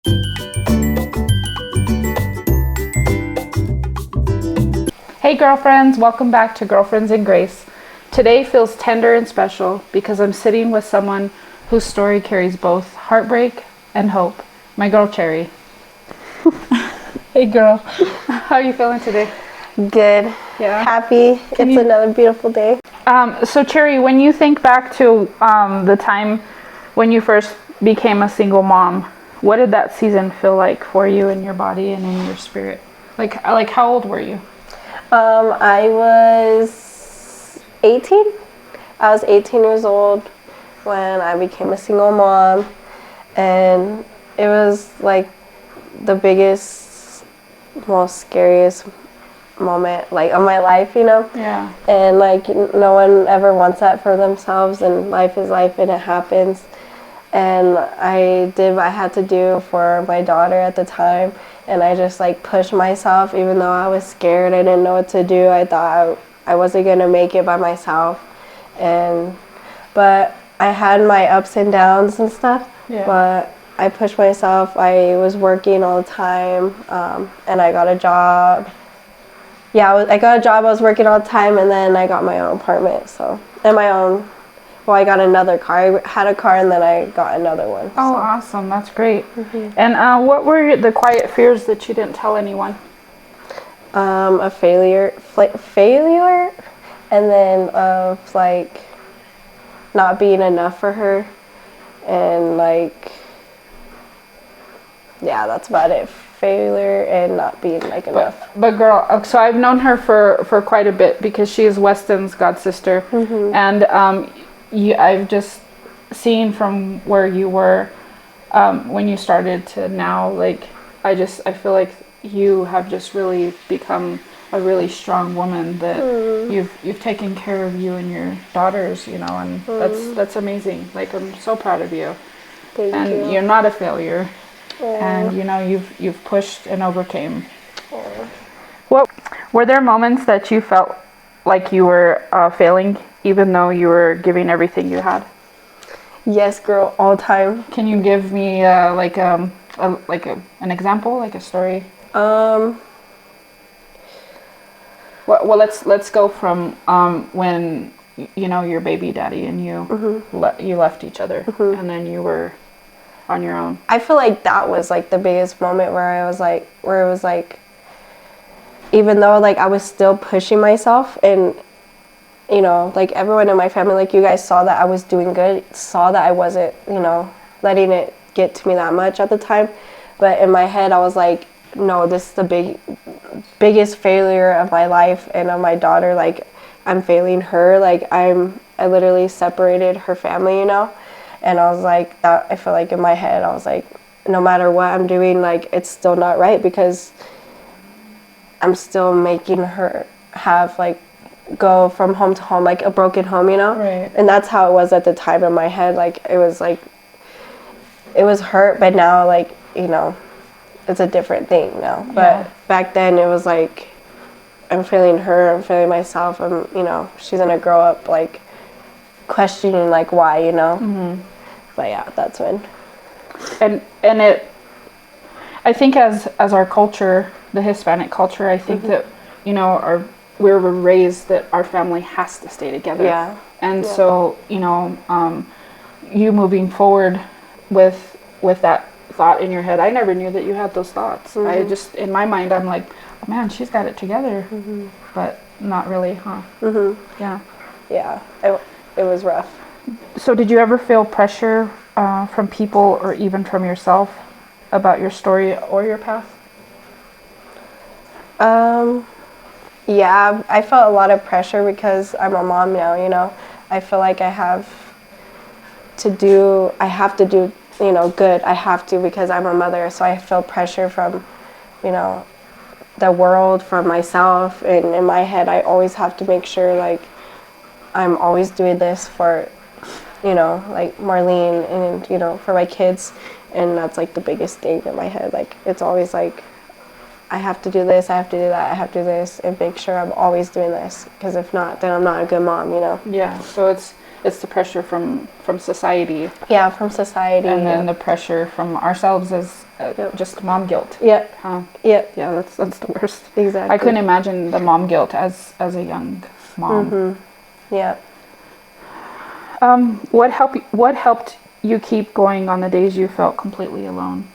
Hey girlfriends, welcome back to Girlfriends in Grace. Today feels tender and special because I'm sitting with someone whose story carries both heartbreak and hope. My girl Cherry. Hey girl, how are you feeling today? Good. Yeah. Happy. It's another beautiful day. So Cherry, when you think back to the time when you first became a single mom, what did that season feel like for you in your body and in your spirit? Like how old were you? I was 18. I was 18 years old when I became a single mom, and it was like the biggest, most scariest moment like of my life, you know? Yeah. And like no one ever wants that for themselves, and life is life and it happens. And I did what I had to do for my daughter at the time, and I just like pushed myself even though I was scared. I didn't know what to do. I thought I wasn't gonna make it by myself, but I had my ups and downs and stuff. Yeah. But I pushed myself. I was working all the time, and I got a job. Yeah, I got a job. I was working all the time, and then I got my own apartment. Well, I got another car. I had a car, and then I got another one. Oh, awesome. That's great. Mm-hmm. And what were the quiet fears that you didn't tell anyone? A failure, and then of like not being enough for her, and like, yeah, that's about it. Failure and not being like enough. But girl, so I've known her for quite a bit because she is Weston's god sister, mm-hmm. And I've just seen from where you were when you started to now, like I feel like you have just really become a really strong woman that you've taken care of you and your daughters, you know, and that's amazing. Like I'm so proud of you. Thank you. You're not a failure. And you know you've pushed and overcame. What were there moments that you felt like you were failing, even though you were giving everything you had? Yes, girl, all the time. Can you give me an example, like a story? Well, let's go from when you know your baby daddy and you mm-hmm. You left each other, mm-hmm. and then you were on your own. I feel like that was like the biggest moment where it was like, even though like I was still pushing myself, and you know, like everyone in my family, like you guys saw that I was doing good, saw that I wasn't, you know, letting it get to me that much at the time. But in my head I was like, no, this is the biggest failure of my life and of my daughter. Like I'm failing her. Like I literally separated her family, you know. And I was like, that, I feel like in my head, I was like, no matter what I'm doing, like, it's still not right because I'm still making her have, like, go from home to home, like a broken home, you know? Right. And that's how it was at the time in my head. Like, it was hurt, but now, like, you know, it's a different thing now. But back then, it was like, I'm failing her, I'm failing myself, you know, she's gonna grow up, like, questioning, like, why, you know? Mm-hmm. But yeah, that's when. And it, I think as our culture, the Hispanic culture, I think mm-hmm. that, you know, we were raised that our family has to stay together. Yeah. And so, you know, you moving forward with that thought in your head, I never knew that you had those thoughts. Mm-hmm. I just, in my mind, I'm like, oh, man, she's got it together. Mm-hmm. But not really, huh? Mm-hmm. Yeah. Yeah, it was rough. So did you ever feel pressure from people or even from yourself about your story or your path? Yeah, I felt a lot of pressure because I'm a mom now, you know. I feel like I have to do, you know, good. I have to because I'm a mother. So I feel pressure from, you know, the world, from myself. And in my head, I always have to make sure, like, I'm always doing this for, you know, like Marlene and, you know, for my kids. And that's like the biggest thing in my head. Like, it's always like, I have to do this, I have to do that, I have to do this, and make sure I'm always doing this. Because if not, then I'm not a good mom, you know? Yeah, so it's the pressure from society, Yeah, from society. and then the pressure from ourselves as just mom guilt. Yeah. Huh? Yeah. Yeah, that's the worst. Exactly. I couldn't imagine the mom guilt as a young mom. Yeah. What helped you keep going on the days you felt completely alone?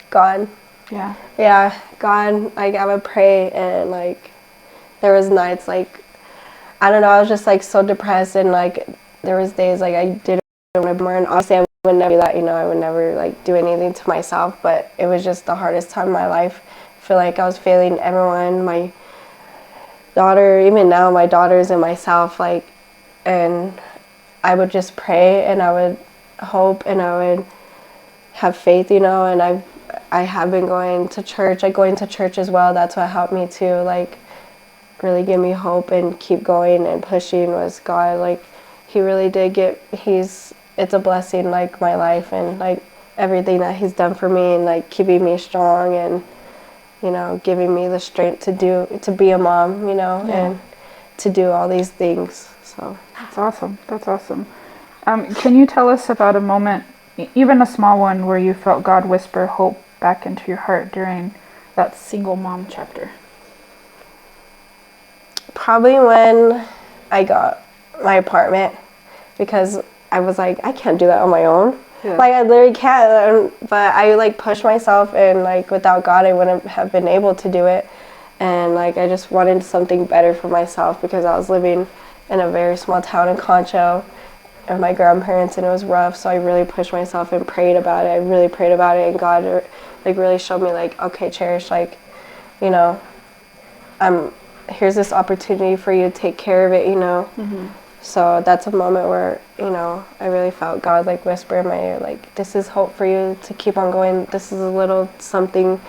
God. Yeah. Yeah, God, like I would pray, and like there was nights like I don't know, I was just like so depressed, and like there was days like I didn't want to be more, and obviously I would never do that, you know, I would never like do anything to myself, but it was just the hardest time in my life. I feel like I was failing everyone, my daughter, even now my daughters and myself, like, and I would just pray, and I would hope, and I would have faith, you know, and I have been going to church, like going to church as well. That's what helped me to like really give me hope and keep going and pushing was God. Like he really did it's a blessing, like my life and like everything that he's done for me, and like keeping me strong, and you know, giving me the strength to be a mom, you know, and to do all these things. So That's awesome. That's awesome. Can you tell us about a moment, even a small one, where you felt God whisper hope back into your heart during that single mom chapter? probably when I got my apartment, because I was like, I can't do that on my own. Yeah. Like I literally can't, but I like pushed myself, and like without God I wouldn't have been able to do it. And like I just wanted something better for myself, because I was living in a very small town in Concho and my grandparents, and it was rough, so I really pushed myself and prayed about it. I really prayed about it, and God like really showed me like, okay, Cherish, like, you know, here's this opportunity for you to take care of it, you know. So that's a moment where, you know, I really felt God like whisper in my ear, like, this is hope for you to keep on going. This is a little something,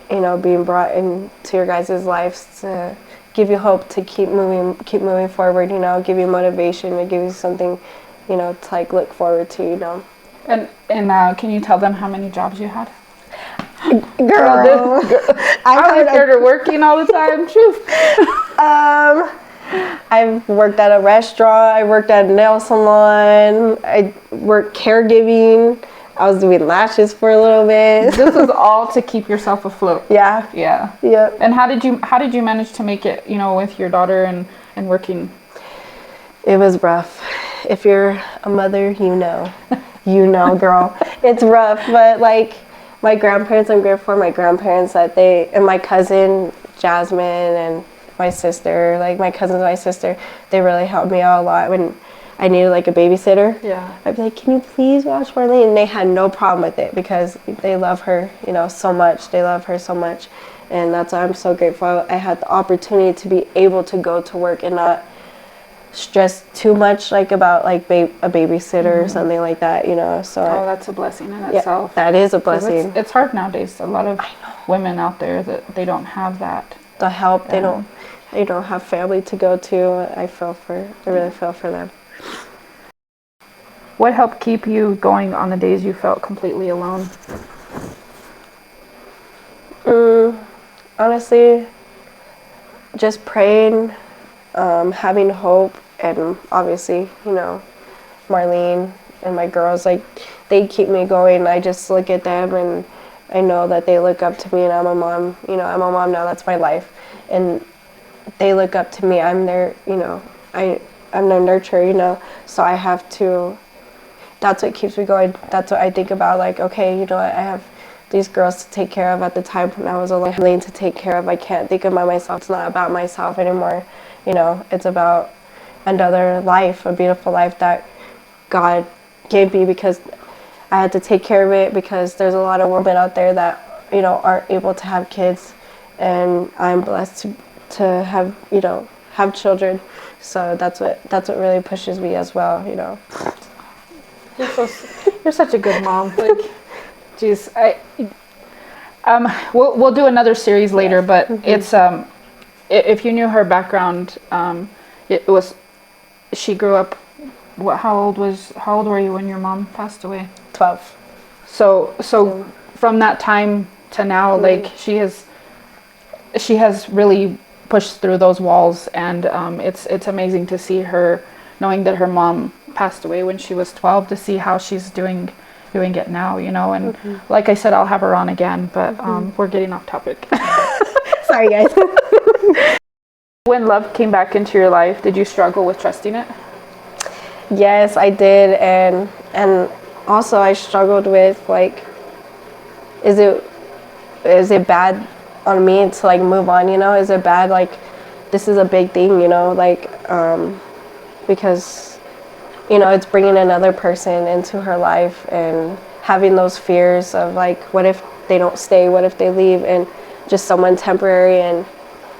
you know, being brought into your guys' lives to give you hope to keep moving forward, you know, give you motivation, to give you something, you know, to like look forward to, you know. And can you tell them how many jobs you had? Girl, I was here working all the time. Truth. I've worked at a restaurant, I worked at a nail salon, I worked caregiving, I was doing lashes for a little bit. This was all to keep yourself afloat. Yeah. Yeah. Yep. And how did you manage to make it, you know, with your daughter and working? It was rough. If you're a mother, you know, girl. It's rough, but like my grandparents, I'm grateful for my grandparents and my cousin Jasmine and my sister, like my cousin and my sister, they really helped me out a lot when I needed like a babysitter. Yeah. I'd be like, can you please watch Marlene? And they had no problem with it, because they love her, you know, so much. They love her so much. And that's why I'm so grateful I had the opportunity to be able to go to work and not stress too much like about like a babysitter or something like that, you know. So that's a blessing in itself. that is a blessing. It's hard nowadays. A lot of women out there that they don't have that. The help, they don't have family to go to. I really feel for them. What helped keep you going on the days you felt completely alone? Honestly, just praying, having hope, and obviously, you know, Marlene and my girls, like, they keep me going. I just look at them and I know that they look up to me, and I'm a mom, you know, I'm a mom now, that's my life. And they look up to me, I'm their, you know, I'm their nurturer, you know, so I have to, that's what keeps me going. That's what I think about, like, okay, you know what, I have these girls to take care of at the time when I was alone, to take care of. I can't think about myself. It's not about myself anymore. You know, it's about another life, a beautiful life that God gave me, because I had to take care of it, because there's a lot of women out there that, you know, aren't able to have kids, and I'm blessed to have, you know, have children. So that's what really pushes me as well, you know. You're such a good mom. Like, geez, we'll do another series later, but it's if you knew her background, it was, she grew up. How old were you when your mom passed away? 12. So from that time to now, like, she has really pushed through those walls, and it's amazing to see her knowing that her mom passed away when she was 12, to see how she's doing it now, you know. And like I said, I'll have her on again, but we're getting off topic. Sorry, guys. When love came back into your life, did you struggle with trusting it? Yes, I did, and also I struggled with, like, is it bad on me to, like, move on, you know? Is it bad, like, this is a big thing, you know, like, because, you know, it's bringing another person into her life and having those fears of, like, what if they don't stay, what if they leave, and just someone temporary, and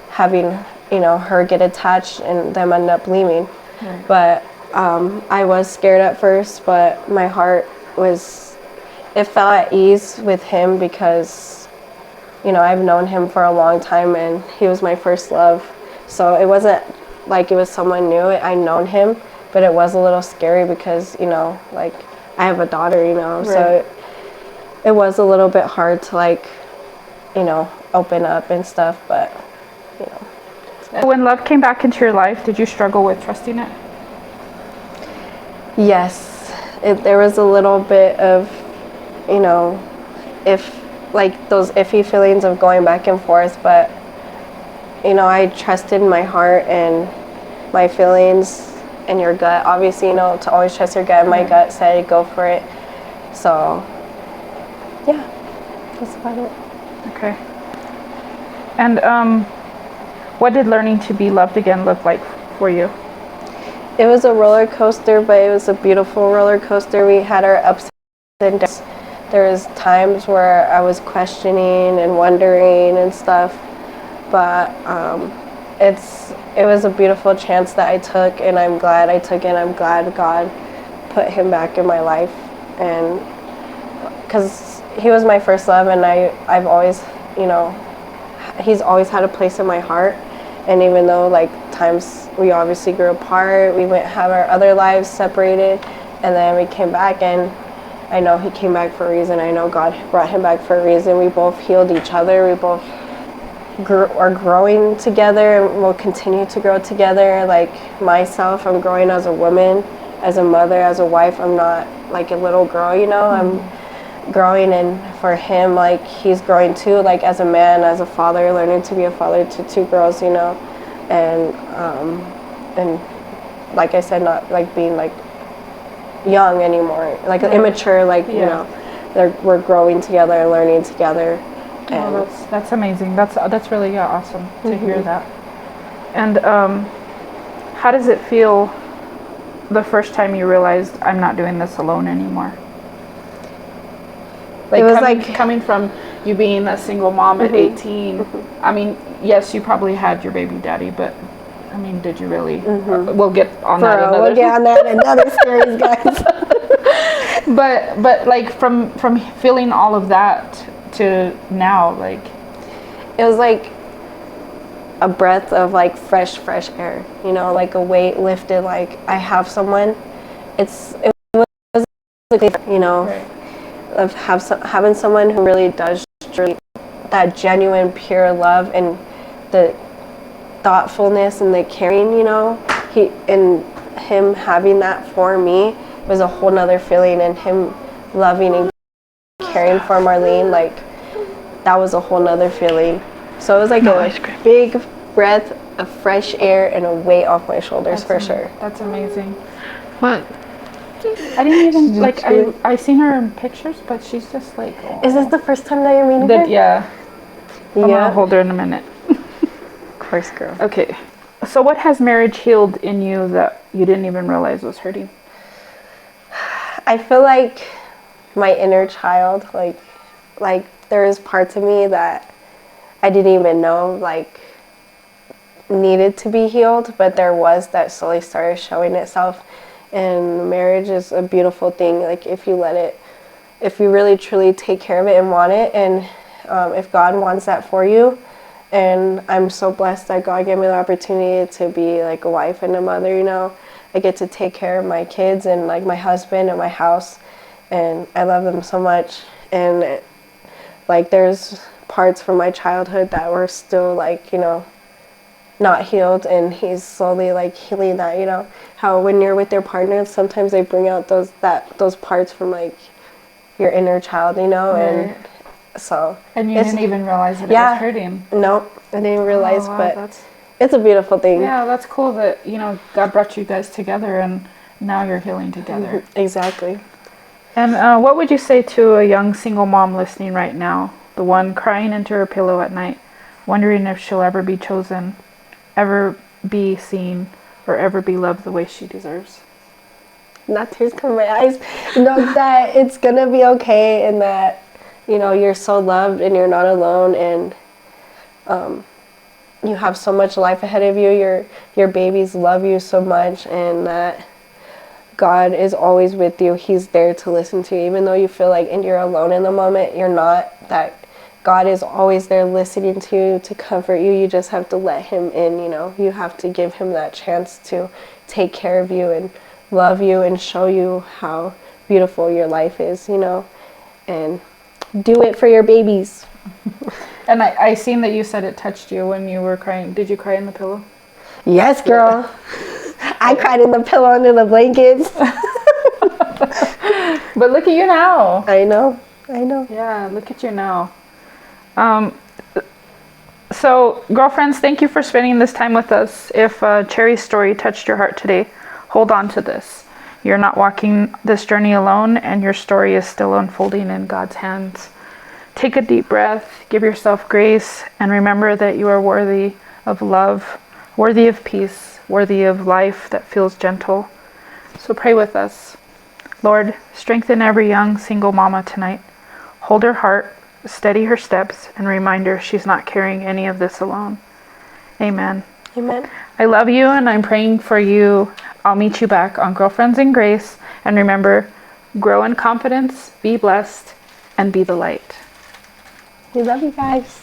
having, you know, her get attached and them end up leaving. Right. But I was scared at first, but my heart it felt at ease with him, because, you know, I've known him for a long time, and he was my first love. So it wasn't like it was someone new. I known him, but it was a little scary because, you know, like, I have a daughter, you know, Right. so it was a little bit hard to, like, you know, open up and stuff, but, you know. When love came back into your life, did you struggle with trusting it? Yes, there was a little bit of, you know, like those iffy feelings of going back and forth, but, you know, I trusted my heart and my feelings and your gut. Obviously, you know, to always trust your gut. My gut said go for it. So, yeah, that's about it. Okay. And what did learning to be loved again look like for you? It was a roller coaster, but it was a beautiful roller coaster. We had our ups and downs. There was times where I was questioning and wondering and stuff, but it was a beautiful chance that I took, and I'm glad I took it. And I'm glad God put him back in my life, and because he was my first love, and I've always, you know, he's always had a place in my heart. And even though, like, times we obviously grew apart, we went have our other lives separated, and then we came back, and I know he came back for a reason. I know God brought him back for a reason. We both healed each other. We both are growing together, and we'll continue to grow together. Like myself, I'm growing as a woman, as a mother, as a wife. I'm not like a little girl, you know. I'm growing, and for him, like, he's growing too, like, as a man, as a father, learning to be a father to two girls, you know. And like I said, not like being like young anymore, like immature, like, you know, we're growing together, learning together. And That's amazing. That's really awesome to hear that. And how does it feel the first time you realized I'm not doing this alone anymore? Like, it was coming from you being a single mom at 18. I mean, yes, you probably had your baby daddy, but I mean, did you really? We'll get on that another. We'll get on that another series, guys. But like from feeling all of that to now, like, it was like a breath of, like, fresh air, you know, like a weight lifted, like I have someone. It was, you know, of having someone who really does that genuine, pure love, and the thoughtfulness and the caring, you know. Him having that for me was a whole nother feeling, and him loving and caring for Marlene, like, that was a whole nother feeling. So it was like a big breath of fresh air and a weight off my shoulders. Sure. That's amazing. What? I didn't even, like, I seen her in pictures, but she's just like, oh. Is this the first time that you're meeting her? Yeah. I'm gonna hold her in a minute. Of course, girl. Okay. So what has marriage healed in you that you didn't even realize was hurting? I feel like my inner child, like there is parts of me that I didn't even know, like, needed to be healed, but there was that slowly started showing itself. And marriage is a beautiful thing, like, if you really truly take care of it and want it, and if God wants that for you. And I'm so blessed that God gave me the opportunity to be, like, a wife and a mother, you know. I get to take care of my kids and, like, my husband and my house, and I love them so much. And like, there's parts from my childhood that were still, like, you know, not healed, and he's slowly like healing that. You know how when you're with your partner, sometimes they bring out those parts from like your inner child, you know, Right. and so. And you didn't even realize that it Yeah. was hurting. No, I didn't realize, Oh, wow, but it's a beautiful thing. yeah, that's cool that, you know, God brought you guys together and now you're healing together. Exactly. And what would you say to a young single mom listening right now, the one crying into her pillow at night, wondering if she'll ever be chosen, ever be seen, or ever be loved the way she deserves? Not tears come in my eyes. Know that it's gonna be okay, and that, you know, you're so loved and you're not alone, and you have so much life ahead of you. Your babies love you so much, and that God is always with you. He's there to listen to you, even though you feel like and you're alone in the moment. You're not. That God is always there listening to you, to comfort you. You just have to let him in, you know. You have to give him that chance to take care of you and love you and show you how beautiful your life is, you know. And do it for your babies. And I seen that you said it touched you when you were crying. Did you cry in the pillow? Yes, girl. I cried in the pillow under the blankets. But look at you now. I know. Yeah, look at you now. So, girlfriends, thank you for spending this time with us. If Cherry's story touched your heart today, hold on to this. You're not walking this journey alone, and your story is still unfolding in God's hands. Take a deep breath, give yourself grace, and remember that you are worthy of love, worthy of peace, worthy of life that feels gentle. So pray with us. Lord, strengthen every young single mama tonight. Hold her heart, steady her steps, and remind her she's not carrying any of this alone. Amen. Amen. I love you, and I'm praying for you. I'll meet you back on Girlfriends in Grace. And remember, grow in confidence, be blessed, and be the light. We love you guys.